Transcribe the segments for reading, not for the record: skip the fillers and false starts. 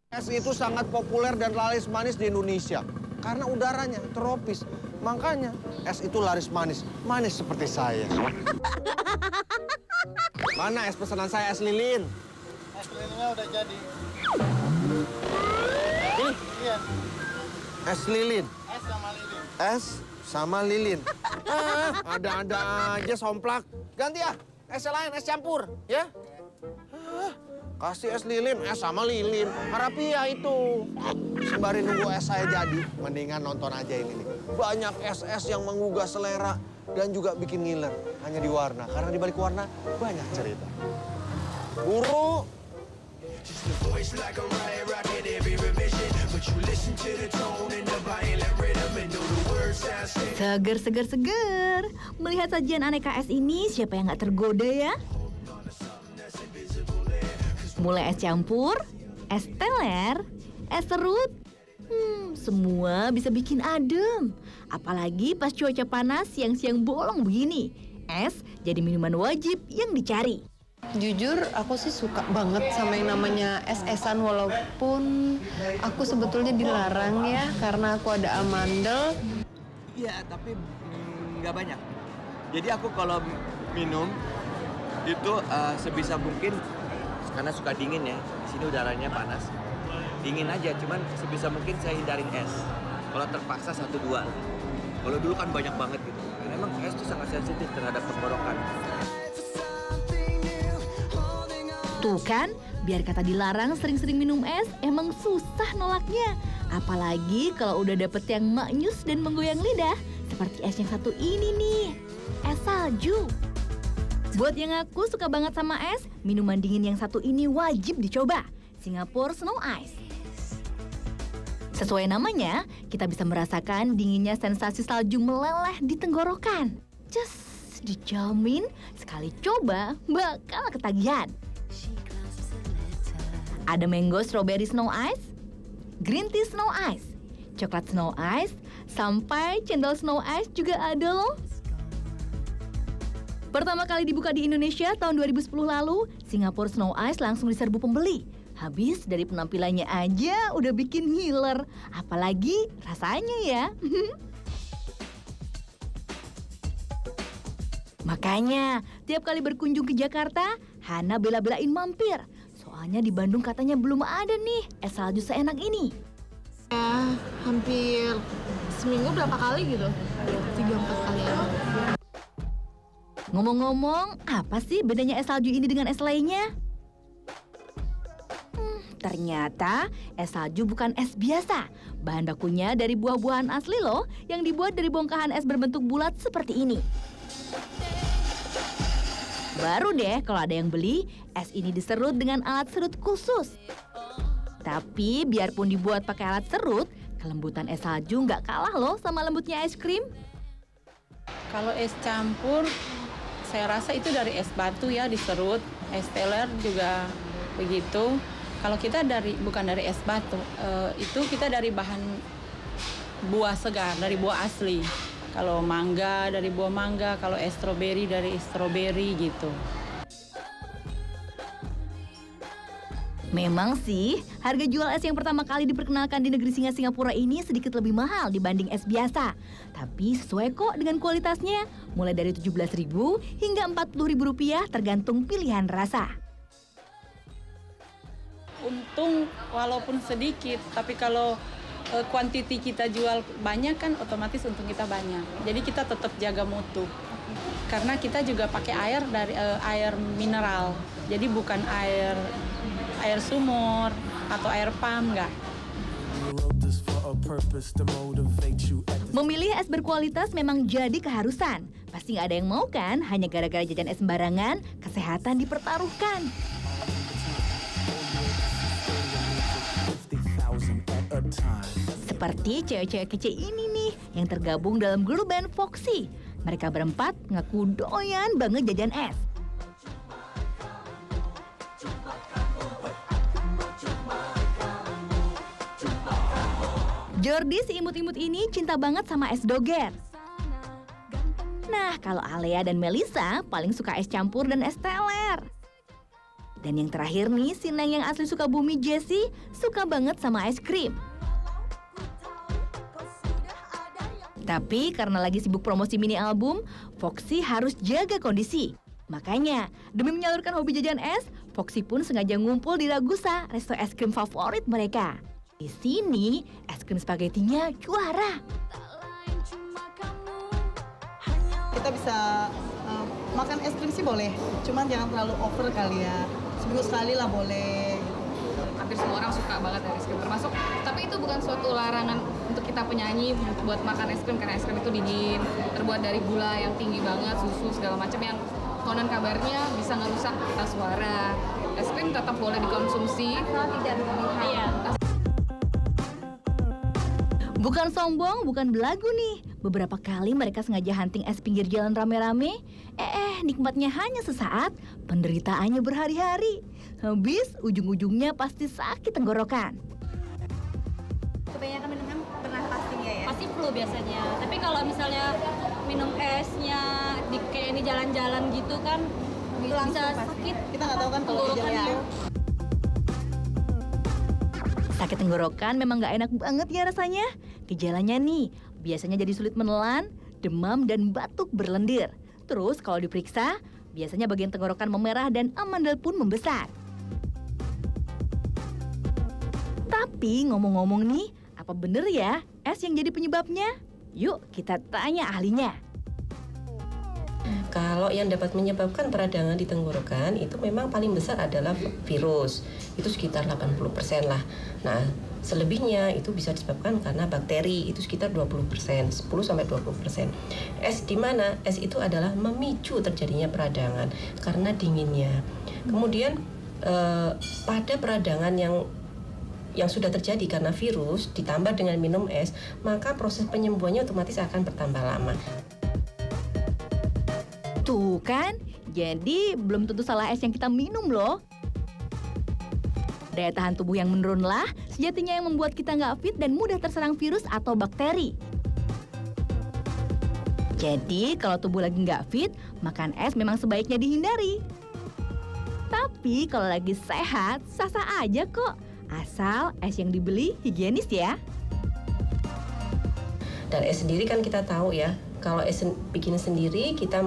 Es itu sangat populer dan laris manis di Indonesia karena udaranya tropis. Makanya es itu laris manis, manis seperti saya. Mana es pesanan saya, es lilin? Es lilinnya udah jadi. Ini? Iya. Es lilin. Es sama lilin. Es sama lilin. Ada-ada aja somplak. Ganti ya, es yang lain, es campur, ya. Kasih es lilin, es sama lilin. Harapiah itu. Sembari nunggu es saya jadi, mendingan nonton aja ini nih. Banyak es-es yang menggugah selera dan juga bikin ngiler. Hanya di warna, karena di balik warna banyak cerita. Guru. Seger. Melihat sajian aneka es ini, siapa yang nggak tergoda ya? Mulai es campur, es teler, es serut, semua bisa bikin adem. Apalagi pas cuaca panas siang-siang bolong begini, es jadi minuman wajib yang dicari. Jujur, aku sih suka banget sama yang namanya es-esan walaupun aku sebetulnya dilarang ya karena aku ada amandel. Iya, tapi nggak banyak. Jadi aku kalau minum itu sebisa mungkin karena suka dingin ya. Di sini udaranya panas. Dingin aja, cuman sebisa mungkin saya hindarin es. Kalau terpaksa 1-2. Kalau dulu kan banyak banget gitu. Karena emang es itu sangat sensitif terhadap tenggorokan. Tuh kan, biar kata dilarang sering-sering minum es, emang susah nolaknya. Apalagi kalau udah dapet yang maknyus dan menggoyang lidah. Seperti es yang satu ini nih, es salju. Buat yang aku suka banget sama es, minuman dingin yang satu ini wajib dicoba. Singapore Snow Ice. Sesuai namanya, kita bisa merasakan dinginnya sensasi salju meleleh di tenggorokan. Dijamin sekali coba bakal ketagihan. Ada mango strawberry snow ice, green tea snow ice, coklat snow ice, sampai cendol snow ice juga ada loh. Pertama kali dibuka di Indonesia tahun 2010 lalu, Singapore Snow Ice langsung diserbu pembeli. Habis dari penampilannya aja udah bikin ngiler, apalagi rasanya ya. Makanya, tiap kali berkunjung ke Jakarta, Hana bela-belain mampir. Soalnya di Bandung katanya belum ada nih es salju seenak ini. Hampir seminggu berapa kali gitu? 3-4 kali ya. Ngomong-ngomong, apa sih bedanya es salju ini dengan es lainnya? Ternyata es salju bukan es biasa. Bahan bakunya dari buah-buahan asli loh, yang dibuat dari bongkahan es berbentuk bulat seperti ini. Baru deh kalau ada yang beli, es ini diserut dengan alat serut khusus. Tapi biarpun dibuat pakai alat serut, kelembutan es salju nggak kalah loh sama lembutnya es krim. Kalau es campur, saya rasa itu dari es batu ya diserut, es teler juga begitu. Kalau kita bukan dari es batu, itu kita dari bahan buah segar, dari buah asli. Kalau mangga dari buah mangga, kalau es stroberi dari stroberi gitu. Memang sih, harga jual es yang pertama kali diperkenalkan di negeri singa Singapura ini sedikit lebih mahal dibanding es biasa. Tapi sesuai kok dengan kualitasnya, mulai dari Rp17.000 hingga Rp40.000 tergantung pilihan rasa. Untung walaupun sedikit, tapi kalau kuantiti kita jual banyak kan otomatis untung kita banyak. Jadi kita tetap jaga mutu. Karena kita juga pakai air dari air mineral. Jadi bukan air sumur atau air pam, enggak. Memilih es berkualitas memang jadi keharusan. Pasti nggak ada yang mau kan, hanya gara-gara jajan es sembarangan, kesehatan dipertaruhkan. Seperti cewek-cewek kece ini nih, yang tergabung dalam grup band Foxy. Mereka berempat ngaku doyan banget jajan es. Jordi si imut-imut ini cinta banget sama es doger. Nah, kalau Alea dan Melissa paling suka es campur dan es teler. Dan yang terakhir nih, si Neng yang asli Sukabumi Jessie suka banget sama es krim. Tapi karena lagi sibuk promosi mini album, Foxy harus jaga kondisi. Makanya, demi menyalurkan hobi jajan es, Foxy pun sengaja ngumpul di Ragusa, resto es krim favorit mereka. Di sini, es krim spagettinya juara. Kita bisa makan es krim sih boleh, cuman jangan terlalu over kali ya. Seminggu sekali lah boleh. Hampir semua orang suka banget es krim, termasuk. Tapi itu bukan suatu larangan untuk kita penyanyi buat makan es krim, karena es krim itu dingin, terbuat dari gula yang tinggi banget, susu segala macam yang konon kabarnya bisa ngerusak suara. Es krim tetap boleh dikonsumsi, tidak terlihat. Bukan sombong, bukan belagu nih. Beberapa kali mereka sengaja hunting es pinggir jalan rame-rame. Nikmatnya hanya sesaat, penderitaannya berhari-hari. Habis, ujung-ujungnya pasti sakit tenggorokan. Kebanyakan minum kan pernah pastinya ya? Pasti flu biasanya. Tapi kalau misalnya minum esnya kayak ini jalan-jalan gitu kan, bisa sakit. Kita nggak tahu kan kalau gejalanya. Sakit tenggorokan memang nggak enak banget ya rasanya. Gejalanya nih, biasanya jadi sulit menelan, demam, dan batuk berlendir. Terus kalau diperiksa, biasanya bagian tenggorokan memerah dan amandel pun membesar. Tapi ngomong-ngomong nih, apa bener ya es yang jadi penyebabnya? Yuk kita tanya ahlinya. Kalau yang dapat menyebabkan peradangan di tenggorokan itu memang paling besar adalah virus. Itu sekitar 80% lah. Nah, selebihnya itu bisa disebabkan karena bakteri, itu sekitar 20%, 10-20%. Es di mana? Es itu adalah memicu terjadinya peradangan karena dinginnya. Kemudian pada peradangan yang sudah terjadi karena virus ditambah dengan minum es, maka proses penyembuhannya otomatis akan bertambah lama. Tuh kan, jadi belum tentu salah es yang kita minum loh. Daya tahan tubuh yang menurunlah sejatinya yang membuat kita nggak fit dan mudah terserang virus atau bakteri. Jadi kalau tubuh lagi nggak fit, makan es memang sebaiknya dihindari. Tapi kalau lagi sehat, sah-sah aja kok. Asal es yang dibeli higienis ya. Dan es sendiri kan kita tahu ya, kalau es bikin sendiri kita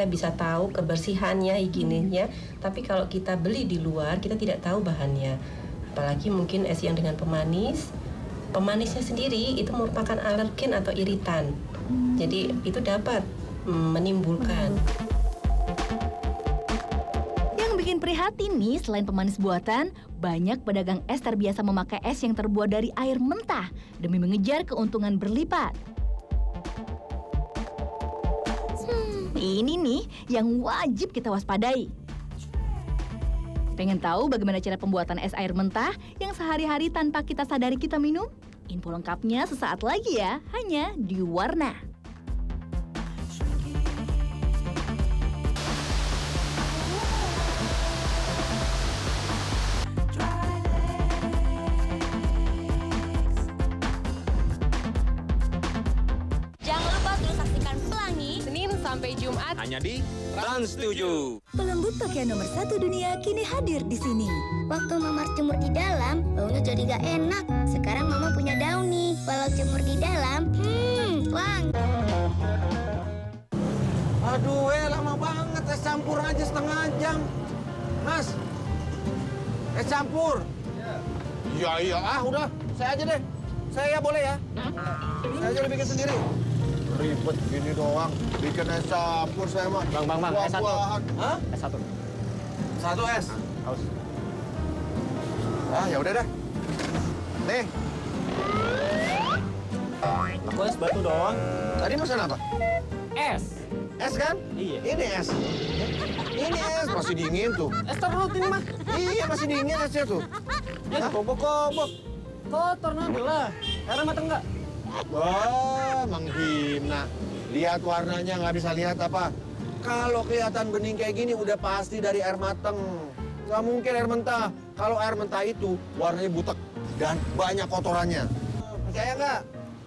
bisa tahu kebersihannya, higienisnya. Tapi kalau kita beli di luar, kita tidak tahu bahannya. Apalagi mungkin es yang dengan pemanis, pemanisnya sendiri itu merupakan alergen atau iritan. Jadi itu dapat menimbulkan. Yang bikin prihatin nih, selain pemanis buatan, banyak pedagang es terbiasa memakai es yang terbuat dari air mentah demi mengejar keuntungan berlipat. Ini nih yang wajib kita waspadai. Pengen tahu bagaimana cara pembuatan es air mentah yang sehari-hari tanpa kita sadari kita minum? Info lengkapnya sesaat lagi ya, hanya di Warna. Jangan lupa terus saksikan Pelangi Senin sampai Jumat Hanya di Trans 7. Pelembut pakaian nomor 1 dunia kini hadir di sini. Waktu Mama jemur di dalam, baunya jadi gak enak. Sekarang Mama punya daun nih. Walau jemur di dalam, wangi. Aduh, lama banget es campur aja setengah jam. Mas, es campur. Iya, udah. Saya aja deh. Saya boleh ya? Saya aja bikin sendiri. Ribet gini doang. Bikin es campur saya mah. Bang, es satu. Hah? Es satu. Satu es? Haus. Ya udah dah. Nih. Aku es batu doang. Tadi pesan apa? Es. Es kan? Iya. Ini es. Ini es masih dingin tuh. Es terlalu ini mah. Iya masih dingin esnya tuh. Ya kobok-kobok. Kotor nanti lah. Airnya mateng nggak? Wah, menghina. Lihat warnanya nggak bisa lihat apa. Kalau kelihatan bening kayak gini udah pasti dari air mateng. Nggak mungkin air mentah. Kalau air mentah itu warnanya butek dan banyak kotorannya. Percaya nggak?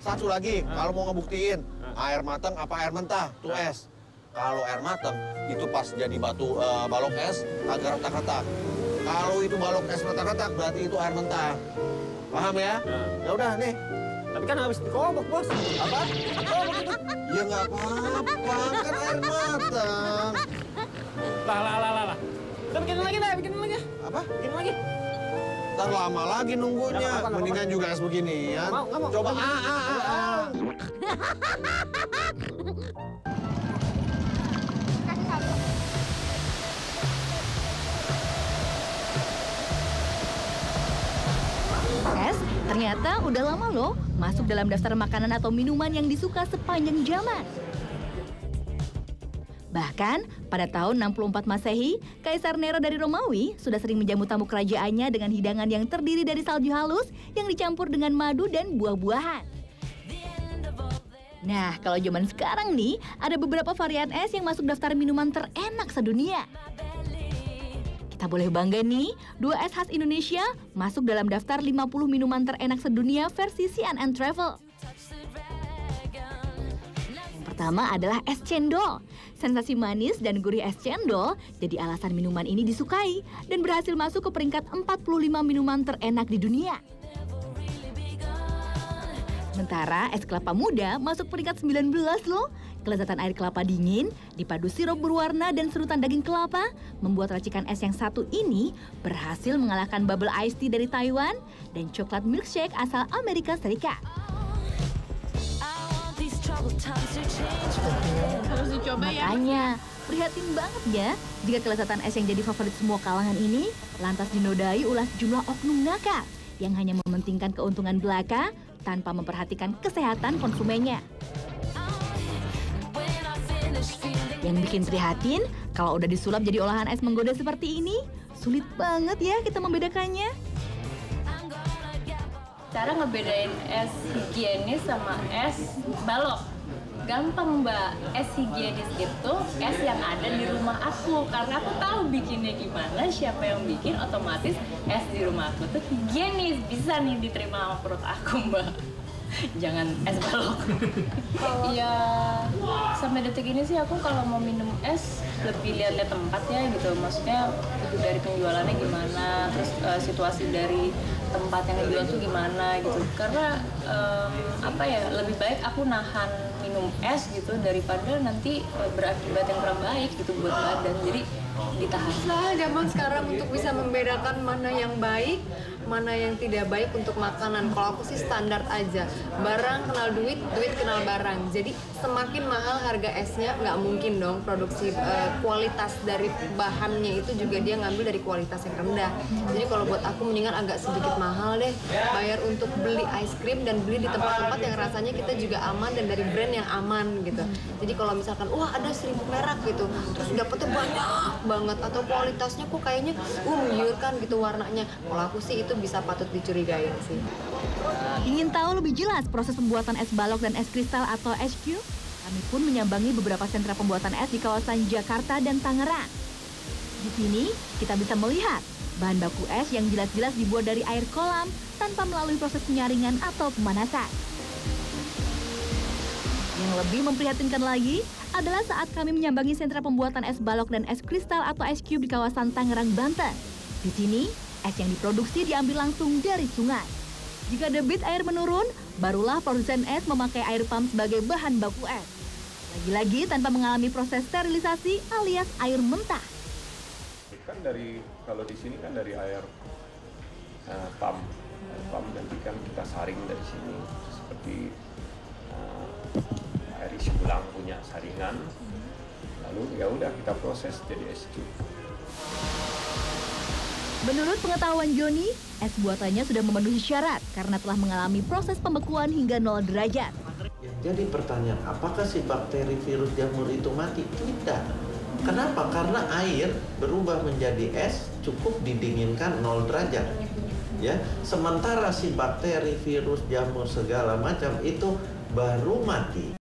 Satu lagi, kalau mau ngebuktiin air mateng apa air mentah, tuh es. Kalau air mateng itu pas jadi balok es, agak retak-retak. Kalau itu balok es retak-retak berarti itu air mentah. Paham ya? Ya udah nih. Tapi kan habis dikobok, Bos. Apa? Kobok itu? Ya nggak apa-apa, kan air matang. Lah. Udah bikinin lagi. Apa? Bikin lagi. Ntar lama lagi nunggunya. Mendingan juga es beginian. Nggak mau. Coba Es ternyata udah lama loh masuk dalam daftar makanan atau minuman yang disuka sepanjang zaman. Bahkan pada tahun 64 Masehi, Kaisar Nero dari Romawi sudah sering menjamu tamu kerajaannya dengan hidangan yang terdiri dari salju halus yang dicampur dengan madu dan buah-buahan. Nah, kalau zaman sekarang nih, ada beberapa varian es yang masuk daftar minuman terenak sedunia. Kita boleh bangga nih, 2 es khas Indonesia masuk dalam daftar 50 minuman terenak sedunia versi CNN Travel. Pertama adalah es cendol. Sensasi manis dan gurih es cendol jadi alasan minuman ini disukai dan berhasil masuk ke peringkat 45 minuman terenak di dunia. Sementara es kelapa muda masuk peringkat 19 loh. Kelezatan air kelapa dingin, dipadu sirup berwarna dan serutan daging kelapa, membuat racikan es yang satu ini berhasil mengalahkan bubble iced tea dari Taiwan dan coklat milkshake asal Amerika Serikat. Harus dicoba ya. Makanya, prihatin banget ya jika kelezatan es yang jadi favorit semua kalangan ini lantas dinodai ulah sejumlah oknum nakal yang hanya mementingkan keuntungan belaka tanpa memperhatikan kesehatan konsumennya. Yang bikin prihatin, kalau udah disulap jadi olahan es menggoda seperti ini, sulit banget ya kita membedakannya. Cara ngebedain es higienis sama es balok. Gampang Mbak, es higienis itu es yang ada di rumah aku. Karena aku tahu bikinnya gimana, siapa yang bikin, otomatis es di rumah aku tuh higienis. Bisa nih diterima sama perut aku Mbak. Jangan es balok. Iya, sampai detik ini sih aku kalau mau minum es lebih lihat-lihat tempat ya gitu. Maksudnya dari penjualannya gimana, terus situasi dari tempat yang dijual tuh gimana gitu. Karena apa ya, lebih baik aku nahan minum es gitu daripada nanti berakibat yang kurang baik gitu buat badan. Jadi ditahan. Nah, zaman sekarang untuk bisa membedakan mana yang baik, mana yang tidak baik untuk makanan. Kalau aku sih standar aja. Barang kenal duit, duit kenal barang. Jadi semakin mahal harga esnya, nggak mungkin dong produksi kualitas dari bahannya itu juga dia ngambil dari kualitas yang rendah. Jadi kalau buat aku mendingan agak sedikit mahal deh. Bayar untuk beli ice cream dan beli di tempat-tempat yang rasanya kita juga aman dan dari brand yang aman gitu. Jadi kalau misalkan, wah ada 1000 merek gitu, terus dapetnya banyak banget atau kualitasnya kok kayaknya menggiurkan gitu warnanya. Kalau aku sih itu bisa patut dicurigain sih. Ingin tahu lebih jelas proses pembuatan es balok dan es kristal atau SQ? Kami pun menyambangi beberapa sentra pembuatan es di kawasan Jakarta dan Tangerang. Di sini kita bisa melihat bahan baku es yang jelas-jelas dibuat dari air kolam tanpa melalui proses penyaringan atau pemanasan. Yang lebih memprihatinkan lagi adalah saat kami menyambangi sentra pembuatan es balok dan es kristal atau es cube di kawasan Tangerang, Banten. Di sini, es yang diproduksi diambil langsung dari sungai. Jika debit air menurun, barulah produsen es memakai air pump sebagai bahan baku es. Lagi-lagi tanpa mengalami proses sterilisasi alias air mentah. Kan dari, kalau di sini kan dari air pump nanti kan kita saring dari sini seperti air isi ulang punya saringan, lalu ya udah kita proses jadi es cube. Menurut pengetahuan Joni, es buatannya sudah memenuhi syarat karena telah mengalami proses pembekuan hingga 0 derajat. Jadi pertanyaan, apakah si bakteri virus jamur itu mati? Tidak. Kenapa? Karena air berubah menjadi es cukup didinginkan 0 derajat. Ya, sementara si bakteri virus jamur segala macam itu baru mati